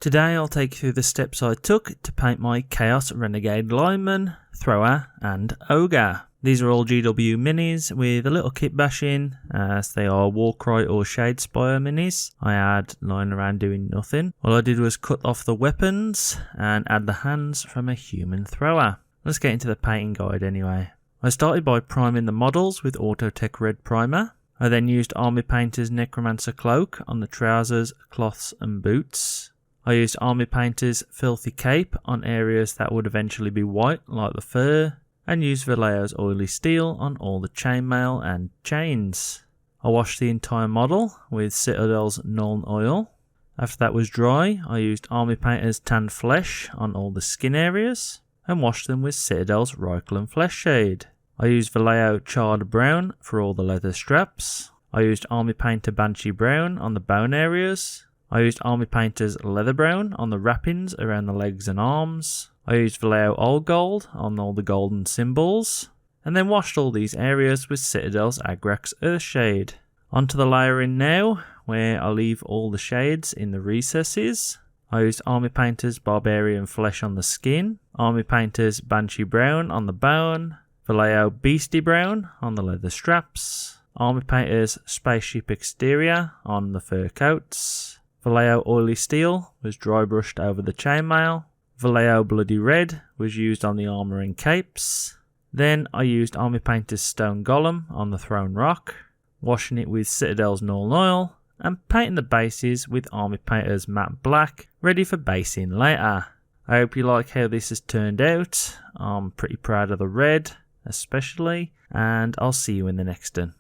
Today I'll take you through the steps I took to paint my Chaos Renegade lineman, thrower and ogre. These are all GW minis with a little kit bash in, as they are Warcry or Shadespire minis. I had lying around doing nothing. All I did was cut off the weapons and add the hands from a human thrower. Let's get into the painting guide anyway. I started by priming the models with Autotech Red Primer. I then used Army Painter's Necromancer Cloak on the trousers, cloths and boots. I used Army Painter's Filthy Cape on areas that would eventually be white like the fur, and used Vallejo's Oily Steel on all the chainmail and chains. I washed the entire model with Citadel's Nuln Oil. After that was dry, I used Army Painter's Tanned Flesh on all the skin areas, and washed them with Citadel's Reikland Flesh Shade. I used Vallejo Charred Brown for all the leather straps. I used Army Painter Banshee Brown on the bone areas. I used Army Painter's Leather Brown on the wrappings around the legs and arms. I used Vallejo Old Gold on all the golden symbols, and then washed all these areas with Citadel's Agrax Earthshade. Onto the layering now, where I leave all the shades in the recesses. I used Army Painter's Barbarian Flesh on the skin, Army Painter's Banshee Brown on the bone, Vallejo Beastie Brown on the leather straps, Army Painter's Spaceship Exterior on the fur coats, Vallejo Oily Steel was dry brushed over the chainmail, Vallejo Bloody Red was used on the armour and capes. Then I used Army Painter's Stone Golem on the Throne Rock, washing it with Citadel's Nuln Oil, and painting the bases with Army Painter's Matte Black, ready for basing later. I hope you like how this has turned out. I'm pretty proud of the red, especially, and I'll see you in the next one.